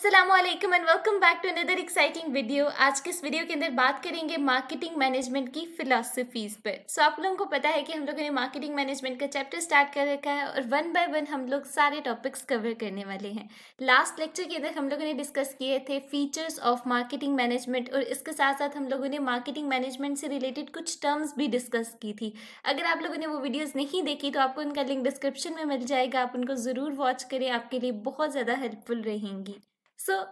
अस्सलामुअलैकुम and welcome back to another exciting video. आज के इस वीडियो के अंदर बात करेंगे मार्केटिंग मैनेजमेंट की फिलॉसफीज पर। आप लोगों को पता है कि हम लोगों ने मार्केटिंग मैनेजमेंट का चैप्टर स्टार्ट कर रखा है और वन बाय वन हम लोग सारे टॉपिक्स कवर करने वाले हैं। लास्ट लेक्चर के अंदर हम लोगों ने डिस्कस किए थे फीचर्स ऑफ मार्केटिंग मैनेजमेंट और इसके साथ साथ हम लोगों ने मार्केटिंग मैनेजमेंट से रिलेटेड कुछ टर्म्स भी डिस्कस की थी। अगर आप लोगों ने वो वीडियोज़ नहीं देखी तो आपको उनका लिंक डिस्क्रिप्शन में मिल जाएगा, आप उनको ज़रूर वॉच करें, आपके लिए बहुत ज़्यादा हेल्पफुल रहेंगी।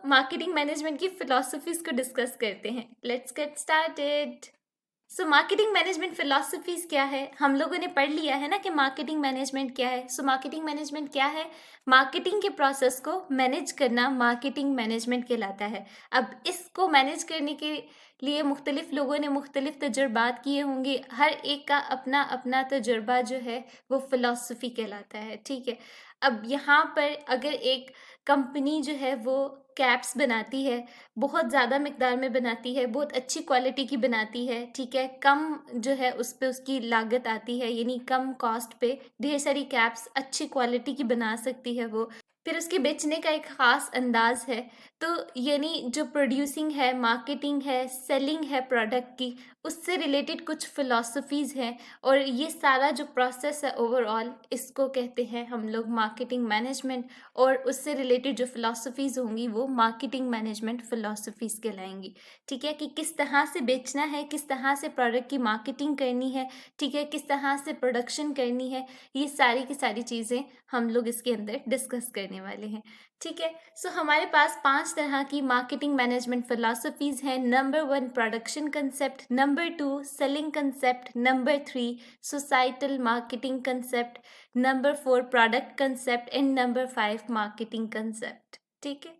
मार्केटिंग मैनेजमेंट की फिलॉसफीज को डिस्कस करते हैं। Let's get started. Marketing management philosophies क्या है, हम लोगों ने पढ़ लिया है ना कि मार्केटिंग मैनेजमेंट क्या है। मार्केटिंग मैनेजमेंट क्या है? मार्केटिंग के प्रोसेस को मैनेज करना मार्केटिंग मैनेजमेंट कहलाता है। अब इसको मैनेज करने के लिए मुख्तलिफ लोगों ने मुख्तलिफ तजुर्बात किए होंगे, हर एक का अपना अपना तजुर्बा जो है वो फिलॉसफी कहलाता है। ठीक है, अब यहाँ पर अगर एक कंपनी जो है वो कैप्स बनाती है, बहुत ज़्यादा मिकदार में बनाती है, बहुत अच्छी क्वालिटी की बनाती है, ठीक है, कम जो है उस पे उसकी लागत आती है, यानी कम कॉस्ट पे ढेर सारी कैप्स अच्छी क्वालिटी की बना सकती है वो। फिर उसके बेचने का एक ख़ास अंदाज़ है। तो यानी जो प्रोड्यूसिंग है, मार्केटिंग है, सेलिंग है प्रोडक्ट की, उससे रिलेटेड कुछ फ़िलॉसफीज़ हैं और ये सारा जो प्रोसेस है ओवरऑल, इसको कहते हैं हम लोग मार्केटिंग मैनेजमेंट। और उससे रिलेटेड जो फ़िलॉसफीज़ होंगी वो मार्केटिंग मैनेजमेंट फ़िलॉसफीज़ कहलाएँगी। ठीक है, कि किस तरह से बेचना है, किस तरह से प्रोडक्ट की मार्केटिंग करनी है, ठीक है, किस तरह से प्रोडक्शन करनी है, ये सारी की सारी चीज़ें हम लोग इसके अंदर डिस्कस करने वाले हैं। ठीक है, हमारे पास 5 तरह की मार्केटिंग मैनेजमेंट फ़िलॉसफीज़ हैं। Number 1 production concept, number 2 selling concept, number 3 societal marketing concept, number 4 product concept and number 5 marketing concept. ठीक है,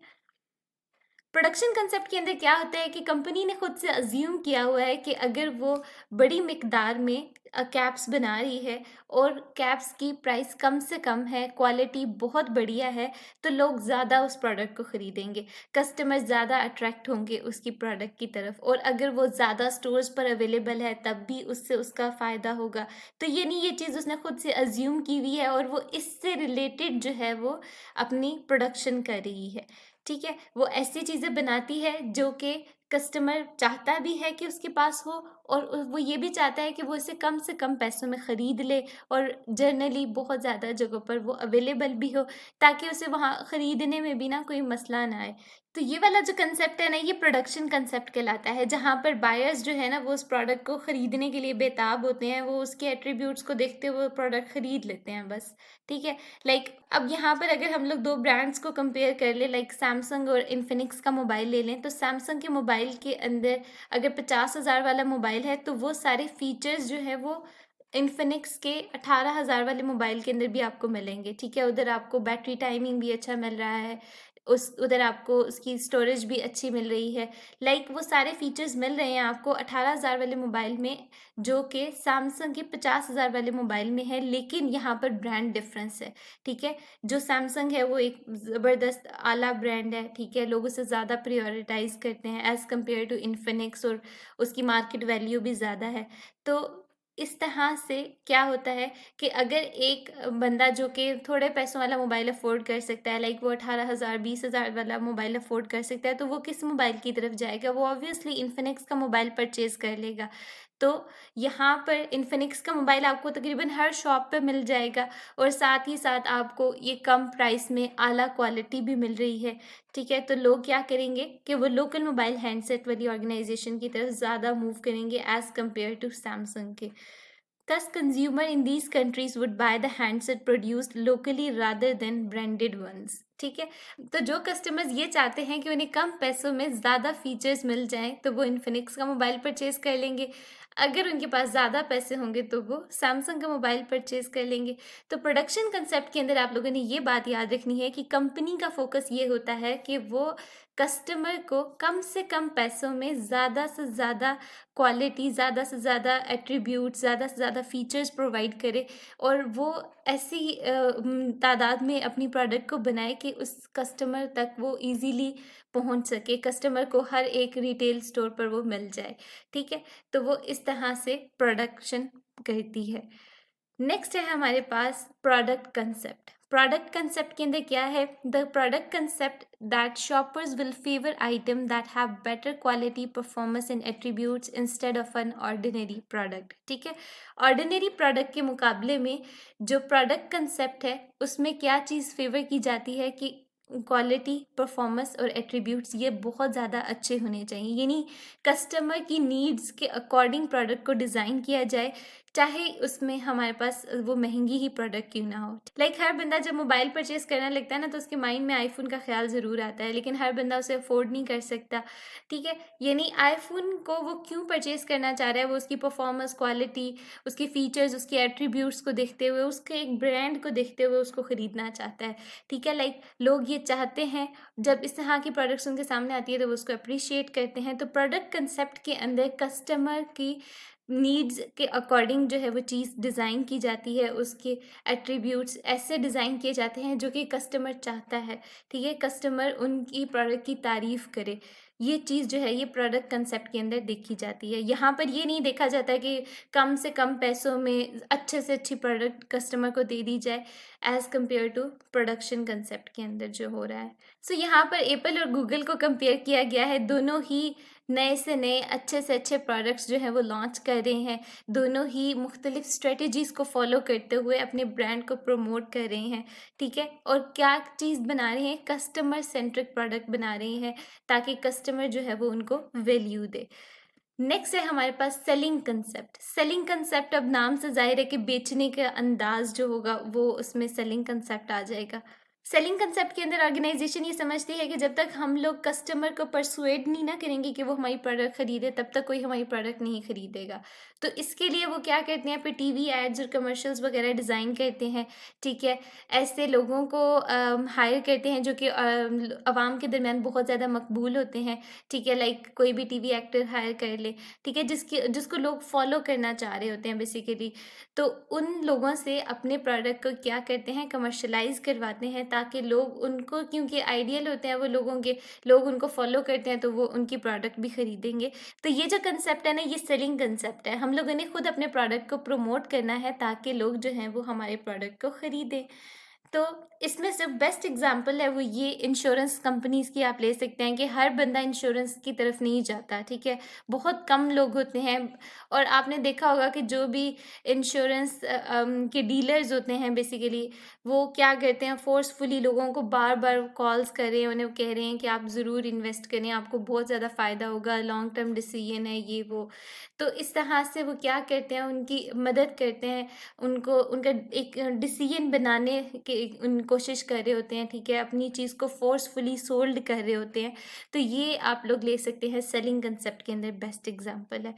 प्रोडक्शन कंसेप्ट के अंदर क्या होता है कि कंपनी ने खुद से अज्यूम किया हुआ है कि अगर वो बड़ी मिकदार में कैप्स बना रही है और कैप्स की प्राइस कम से कम है, क्वालिटी बहुत बढ़िया है, तो लोग ज़्यादा उस प्रोडक्ट को ख़रीदेंगे, कस्टमर ज़्यादा अट्रैक्ट होंगे उसकी प्रोडक्ट की तरफ। और अगर वो ज़्यादा स्टोर्स पर अवेलेबल है तब भी उससे उसका फ़ायदा होगा। तो ये नहीं, ये चीज़ उसने खुद से अज्यूम की हुई है और वो इससे रिलेटेड जो है वो अपनी प्रोडक्शन कर रही है। ठीक है, वो ऐसी चीज़ें बनाती है जो कि कस्टमर चाहता भी है कि उसके पास हो और वो ये भी चाहता है कि वो इसे कम से कम पैसों में ख़रीद ले और जनरली बहुत ज़्यादा जगहों पर वो अवेलेबल भी हो, ताकि उसे वहाँ ख़रीदने में भी ना कोई मसला ना आए। तो ये वाला जो कंसेप्ट है ना, ये प्रोडक्शन कंसेप्ट कहलाता है, जहाँ पर बायर्स जो है ना वो उस प्रोडक्ट को ख़रीदने के लिए बेताब होते हैं, वो उसके एट्रीब्यूट्स को देखते हुए प्रोडक्ट ख़रीद लेते हैं बस। ठीक है, अब यहाँ पर अगर हम लोग 2 ब्रांड्स को कंपेयर कर लें, सैमसंग और इन्फिनिक्स का मोबाइल ले लें, तो सैमसंग के मोबाइल के अंदर अगर 50,000 वाला मोबाइल है तो वो सारे फीचर्स जो है वो इन्फिनिक्स के 18,000 वाले मोबाइल के अंदर भी आपको मिलेंगे। ठीक है, उधर आपको बैटरी टाइमिंग भी अच्छा मिल रहा है, उधर आपको उसकी स्टोरेज भी अच्छी मिल रही है। वो सारे फीचर्स मिल रहे हैं आपको 18,000 वाले मोबाइल में, जो कि सैमसंग के 50,000 वाले मोबाइल में है, लेकिन यहाँ पर ब्रांड डिफरेंस है। ठीक है, जो सैमसंग है वो एक ज़बरदस्त आला ब्रांड है, ठीक है, लोग उसे ज़्यादा प्रायोरिटाइज़ करते हैं एज़ कम्पेयर टू इन्फिनिक्स और उसकी मार्केट वैल्यू भी ज़्यादा है। तो इस तरह से क्या होता है कि अगर एक बंदा जो कि थोड़े पैसों वाला मोबाइल अफ़ोर्ड कर सकता है, वो 18,000 20,000 वाला मोबाइल अफ़ोर्ड कर सकता है, तो वो किस मोबाइल की तरफ जाएगा? वो ऑब्वियसली इन्फिनिक्स का मोबाइल परचेज़ कर लेगा। तो यहाँ पर इन्फिनिक्स का मोबाइल आपको तकरीबन हर शॉप पे मिल जाएगा और साथ ही साथ आपको ये कम प्राइस में आला क्वालिटी भी मिल रही है। ठीक है, तो लोग क्या करेंगे कि वो लोकल मोबाइल हैंडसेट वाली ऑर्गेनाइजेशन की तरफ ज़्यादा मूव करेंगे एज़ कम्पेयर टू सैमसंग के। Thus, consumer in these countries would buy the handset produced locally rather than branded ones. ठीक है, तो जो कस्टमर्स ये चाहते हैं कि उन्हें कम पैसों में ज़्यादा फीचर्स मिल जाएं, तो वो इन्फिनिक्स का मोबाइल परचेज़ कर लेंगे। अगर उनके पास ज़्यादा पैसे होंगे तो वो सैमसंग का मोबाइल परचेज़ कर लेंगे। तो प्रोडक्शन कंसेप्ट के अंदर आप लोगों ने ये बात याद रखनी है कि कंपनी का फोकस ये होता है कि वो कस्टमर को कम से कम पैसों में ज़्यादा से ज़्यादा क्वालिटी, ज़्यादा से ज़्यादा एट्रीब्यूट, ज़्यादा से ज़्यादा फीचर्स प्रोवाइड करे और वो ऐसी तादाद में अपनी प्रोडक्ट को बनाए कि उस कस्टमर तक वो इजीली पहुंच सके, कस्टमर को हर एक रिटेल स्टोर पर वो मिल जाए। ठीक है, तो वो इस तरह से प्रोडक्शन करती है। नेक्स्ट है हमारे पास प्रोडक्ट कंसेप्ट। प्रोडक्ट कंसेप्ट के अंदर क्या है? The product concept that shoppers will favour item that have better quality, performance and attributes instead of an ordinary product. ठीक है, ऑर्डिनरी प्रोडक्ट के मुकाबले में जो प्रोडक्ट कंसेप्ट है उसमें क्या चीज़ फेवर की जाती है कि क्वालिटी, परफॉर्मेंस और एट्रीब्यूट्स ये बहुत ज़्यादा अच्छे होने चाहिए, यानी कस्टमर की नीड्स के अकॉर्डिंग प्रोडक्ट को डिज़ाइन किया जाए, चाहे उसमें हमारे पास वो महंगी ही प्रोडक्ट क्यों ना हो। लाइक हर बंदा जब मोबाइल परचेज करने लगता है ना तो उसके माइंड में आईफोन का ख्याल ज़रूर आता है, लेकिन हर बंदा उसे अफोर्ड नहीं कर सकता। ठीक है, यानी आईफोन को वो क्यों परचेज करना चाह रहा है? वो उसकी परफॉर्मेंस, क्वालिटी, उसके फीचर्स, उसके एट्रीब्यूट्स को देखते हुए, उसके एक ब्रांड को देखते हुए उसको ख़रीदना चाहता है। ठीक है, लाइक लोग ये चाहते हैं, जब इस तरह की प्रोडक्ट्स उनके सामने आती है तो वो उसको अप्रिशिएट करते हैं। तो प्रोडक्ट कंसेप्ट के अंदर कस्टमर की नीड्स के अकॉर्डिंग जो है वो चीज़ डिज़ाइन की जाती है, उसके एट्रीब्यूट्स ऐसे डिज़ाइन किए जाते हैं जो कि कस्टमर चाहता है। ठीक है, कस्टमर उनकी प्रोडक्ट की तारीफ़ करे, ये चीज़ जो है ये प्रोडक्ट कंसेप्ट के अंदर देखी जाती है। यहाँ पर ये नहीं देखा जाता कि कम से कम पैसों में अच्छे से अच्छी प्रोडक्ट कस्टमर को दे दी जाए as compared to production concept के अंदर जो हो रहा है। सो यहाँ पर एप्पल और गूगल को कंपेयर किया गया है। दोनों ही नए से नए, अच्छे से अच्छे प्रोडक्ट्स जो हैं वो लॉन्च कर रहे हैं। दोनों ही मुख्तलिफ स्ट्रेटजीज़ को फॉलो करते हुए अपने ब्रांड को प्रमोट कर रहे हैं। ठीक है, और क्या चीज़ बना रहे हैं? कस्टमर सेंट्रिक प्रोडक्ट बना रहे हैं ताकि कस्टमर जो है वो उनको वैल्यू दे। नेक्स्ट है हमारे पास सेलिंग कंसेप्ट। सेलिंग कंसेप्ट, अब नाम से ज़ाहिर है कि बेचने का अंदाज़ जो होगा वो उसमें सेलिंग कंसेप्ट आ जाएगा। सेलिंग कंसेप्ट के अंदर ऑर्गेनाइजेशन ये समझती है कि जब तक हम लोग कस्टमर को परसुएड नहीं ना करेंगे कि वो हमारी प्रोडक्ट खरीदे, तब तक कोई हमारी प्रोडक्ट नहीं खरीदेगा। तो इसके लिए वो क्या करते हैं, फिर टीवी एड्स और कमर्शियल्स वगैरह डिज़ाइन करते हैं। ठीक है, ऐसे लोगों को हायर करते हैं जो कि आवाम के दरमियान बहुत ज़्यादा मकबूल होते हैं। ठीक है, लाइक कोई भी टीवी एक्टर हायर कर ले, ठीक है, जिसको लोग फॉलो करना चाह रहे होते हैं बेसिकली। तो उन लोगों से अपने प्रोडक्ट को क्या करते हैं, कमर्शलाइज़ करवाते हैं ताकि लोग उनको, क्योंकि आइडियल होते हैं वो लोगों के, लोग उनको फॉलो करते हैं तो वो उनकी प्रोडक्ट भी खरीदेंगे। तो ये जो कंसेप्ट है ना, ये सेलिंग कंसेप्ट है। हम लोगों ने खुद अपने प्रोडक्ट को प्रमोट करना है ताकि लोग जो हैं वो हमारे प्रोडक्ट को खरीदें। तो इसमें जो बेस्ट एग्जांपल है वो ये इंश्योरेंस कंपनीज़ की आप ले सकते हैं कि हर बंदा इंश्योरेंस की तरफ नहीं जाता। ठीक है, बहुत कम लोग होते हैं। और आपने देखा होगा कि जो भी इंश्योरेंस के डीलर्स होते हैं बेसिकली, वो क्या करते हैं, फोर्सफुली लोगों को बार बार कॉल्स कर रहे हैं, उन्हें कह रहे हैं कि आप ज़रूर इन्वेस्ट करें, आपको बहुत ज़्यादा फ़ायदा होगा, लॉन्ग टर्म डिसीजन है ये वो। तो इस तरह से वो क्या करते हैं, उनकी मदद करते हैं, उनको उनका एक डिसीजन बनाने की उन कोशिश कर रहे होते हैं। ठीक है, अपनी चीज़ को फोर्सफुली सोल्ड कर रहे होते हैं। तो ये आप लोग ले सकते हैं, सेलिंग कंसेप्ट के अंदर बेस्ट एग्जांपल है।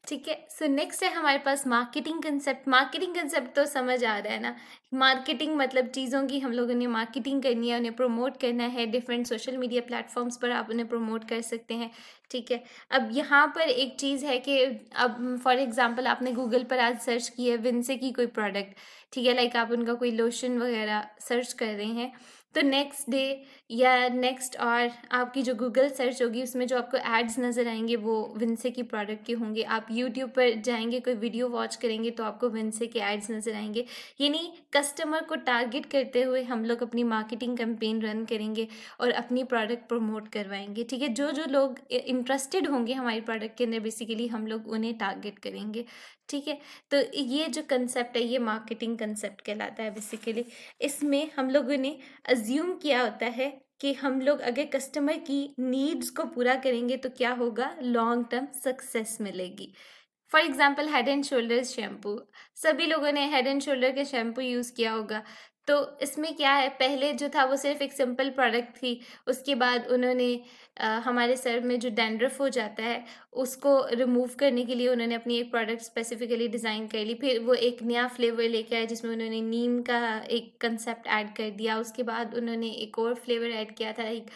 ठीक है, सो नेक्स्ट है हमारे पास मार्केटिंग कंसेप्ट। मार्केटिंग कंसेप्ट तो समझ आ रहा है ना, मार्केटिंग मतलब चीज़ों की हम लोगों ने मार्केटिंग करनी है, उन्हें प्रमोट करना है। डिफरेंट सोशल मीडिया प्लेटफॉर्म्स पर आप उन्हें प्रमोट कर सकते हैं। ठीक है, अब यहाँ पर एक चीज़ है कि अब फॉर एग्जांपल आपने गूगल पर आज सर्च की है विंसे की कोई प्रोडक्ट। ठीक है, लाइक आप उनका कोई लोशन वगैरह सर्च कर रहे हैं, तो नेक्स्ट डे या नेक्स्ट और आपकी जो गूगल सर्च होगी उसमें जो आपको एड्स नज़र आएंगे वो विंसे की प्रोडक्ट के होंगे। आप यूट्यूब पर जाएंगे, कोई वीडियो वॉच करेंगे तो आपको विंसे के एड्स नज़र आएंगे। यानी कस्टमर को टारगेट करते हुए हम लोग अपनी मार्केटिंग कैंपेन रन करेंगे और अपनी प्रोडक्ट प्रमोट करवाएंगे। ठीक है, जो जो लोग इंटरेस्टेड होंगे हमारी प्रोडक्ट के अंदर बेसिकली हम लोग उन्हें टारगेट करेंगे। ठीक है, तो ये जो कंसेप्ट है ये मार्केटिंग कंसेप्ट कहलाता है बेसिकली। इसमें हम लोगों ने अज्यूम किया होता है कि हम लोग अगर कस्टमर की नीड्स को पूरा करेंगे तो क्या होगा, लॉन्ग टर्म सक्सेस मिलेगी। For example head and shoulders shampoo, सभी लोगों ने हेड एंड शोल्डर के शैम्पू यूज़ किया होगा। तो इसमें क्या है, पहले जो था वो सिर्फ एक सिंपल प्रोडक्ट थी, उसके बाद उन्होंने हमारे सर में जो डैंड्रफ हो जाता है उसको रिमूव करने के लिए उन्होंने अपनी एक प्रोडक्ट स्पेसिफिकली डिज़ाइन कर ली। फिर वो एक नया फ्लेवर लेके आए जिसमें उन्होंने नीम का एक कंसेप्ट ऐड कर दिया। उसके बाद उन्होंने एक और फ्लेवर ऐड किया था, एक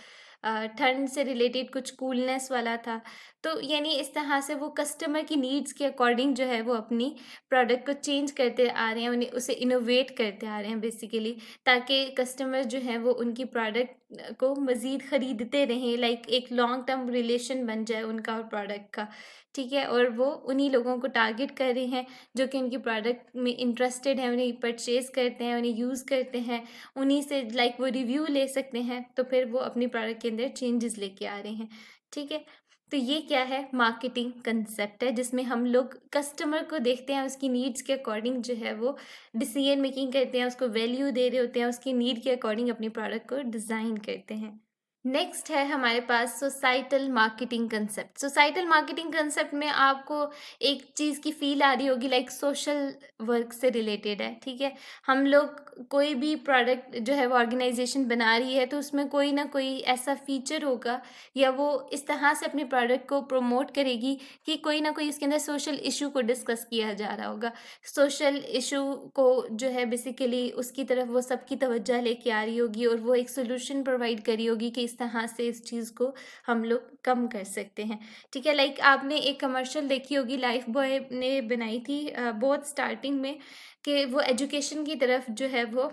ठंड से रिलेटेड कुछ कूलनेस वाला था। तो यानी इस तरह से वो कस्टमर की नीड्स के अकॉर्डिंग जो है वो अपनी प्रोडक्ट को चेंज करते आ रहे हैं, उन्हें उसे इनोवेट करते आ रहे हैं बेसिकली, ताकि कस्टमर जो हैं वो उनकी प्रोडक्ट को मज़ीद ख़रीदते रहें, लाइक एक लॉन्ग टर्म रिलेशन बन जाए उनका और प्रोडक्ट का, ठीक है? और वो उन्हीं लोगों को टारगेट कर रहे हैं जो कि उनकी प्रोडक्ट में इंटरेस्टेड हैं, उन्हें परचेज़ करते हैं, उन्हें यूज़ करते हैं, उन्हीं से लाइक वो रिव्यू ले सकते हैं, तो फिर वो अपनी प्रोडक्ट के अंदर चेंजेस लेके आ रहे हैं, ठीक है? तो ये क्या है, मार्केटिंग कंसेप्ट है जिसमें हम लोग कस्टमर को देखते हैं, उसकी नीड्स के अकॉर्डिंग जो है वो डिसीजन मेकिंग करते हैं, उसको वैल्यू दे रहे होते हैं, उसकी नीड के अकॉर्डिंग अपनी प्रोडक्ट को डिज़ाइन करते हैं। नेक्स्ट है हमारे पास societal marketing concept. Societal marketing concept में आपको एक चीज़ की फ़ील आ रही होगी, लाइक सोशल वर्क से रिलेटेड है, ठीक है? हम लोग कोई भी प्रोडक्ट जो है वो ऑर्गेनाइजेशन बना रही है तो उसमें कोई ना कोई ऐसा फीचर होगा या वो इस तरह से अपने प्रोडक्ट को प्रमोट करेगी कि कोई ना कोई इसके अंदर सोशल इशू को डिस्कस किया जा रहा होगा। सोशल इशू को जो है बेसिकली उसकी तरफ वो सबकी तवज्जो लेके आ रही होगी और वो एक सॉल्यूशन प्रोवाइड करी होगी कि इस तरह से इस चीज़ को हम लोग कम कर सकते हैं, ठीक है? लाइक आपने एक कमर्शियल देखी होगी, लाइफ बॉय ने बनाई थी बहुत स्टार्टिंग में, कि वो एजुकेशन की तरफ जो है वो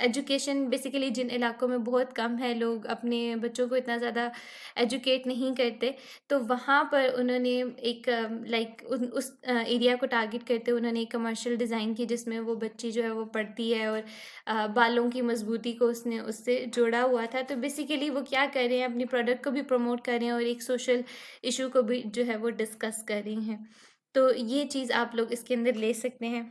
एजुकेशन बेसिकली जिन इलाकों में बहुत कम है, लोग अपने बच्चों को इतना ज़्यादा एजुकेट नहीं करते, तो वहाँ पर उन्होंने एक लाइक उस एरिया को टारगेट करते हुए उन्होंने एक कमर्शियल डिज़ाइन की जिसमें वो बच्ची जो है वो पढ़ती है और बालों की मजबूती को उसने उससे जोड़ा हुआ था। तो बेसिकली वो क्या कर रहे हैं, अपनी प्रोडक्ट को भी प्रमोट कर रहे हैं और एक सोशल इशू को भी जो है वो डिस्कस कर रही हैं। तो ये चीज़ आप लोग इसके अंदर ले सकते हैं।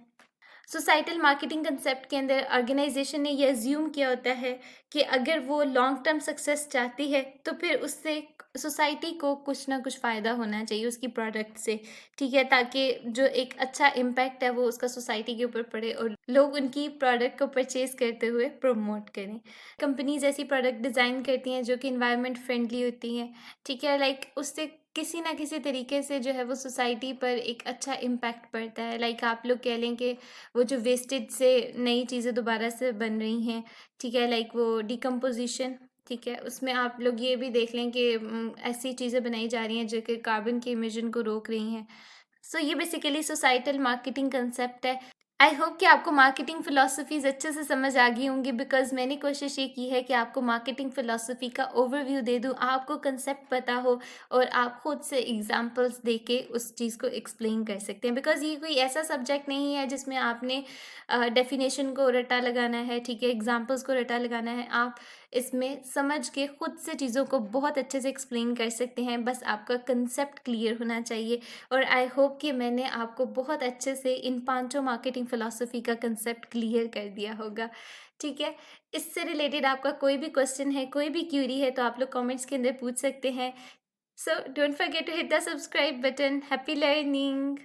सोसाइटल मार्केटिंग कंसेप्ट के अंदर ऑर्गेनाइजेशन ने ये अज्यूम किया होता है कि अगर वो लॉन्ग टर्म सक्सेस चाहती है तो फिर उससे सोसाइटी को कुछ ना कुछ फ़ायदा होना चाहिए उसकी प्रोडक्ट से, ठीक है? ताकि जो एक अच्छा इम्पैक्ट है वो उसका सोसाइटी के ऊपर पड़े और लोग उनकी प्रोडक्ट को परचेज़ करते हुए प्रमोट करें। कंपनीज़ ऐसी प्रोडक्ट डिज़ाइन करती हैं जो कि एनवायरनमेंट फ्रेंडली होती हैं, ठीक है? लाइक उससे किसी ना किसी तरीके से जो है वो सोसाइटी पर एक अच्छा इम्पैक्ट पड़ता है। लाइक आप लोग कह लें कि वो जो वेस्टेज से नई चीज़ें दोबारा से बन रही हैं, ठीक है? लाइक वो डिकम्पोज़िशन, ठीक है? उसमें आप लोग ये भी देख लें कि ऐसी चीज़ें बनाई जा रही हैं जो कि कार्बन के इमिशन को रोक रही हैं। सो ये बेसिकली सोसाइटल मार्केटिंग कंसेप्ट है। आई होप कि आपको मार्केटिंग फ़िलॉसफ़ीज़ अच्छे से समझ आ गई होंगी, बिकॉज़ मैंने कोशिश ये की है कि आपको मार्केटिंग फ़िलॉसफ़ी का ओवरव्यू दे दूँ, आपको कंसेप्ट पता हो और आप खुद से एग्ज़ाम्पल्स देके उस चीज़ को एक्सप्लेन कर सकते हैं। बिकॉज़ ये कोई ऐसा सब्जेक्ट नहीं है जिसमें आपने डेफ़िनेशन को रटा लगाना है, ठीक है? एग्ज़ाम्पल्स को रटा लगाना है। आप इसमें समझ के खुद से चीज़ों को बहुत अच्छे से एक्सप्लेन कर सकते हैं, बस आपका कंसेप्ट क्लियर होना चाहिए। और आई होप कि मैंने आपको बहुत अच्छे से इन पांचों मार्केटिंग फ़िलॉसफ़ी का कंसेप्ट क्लियर कर दिया होगा, ठीक है? इससे रिलेटेड आपका कोई भी क्वेश्चन है, कोई भी क्वेरी है तो आप लोग कमेंट्स के अंदर पूछ सकते हैं। So don't forget to hit the subscribe button. Happy learning!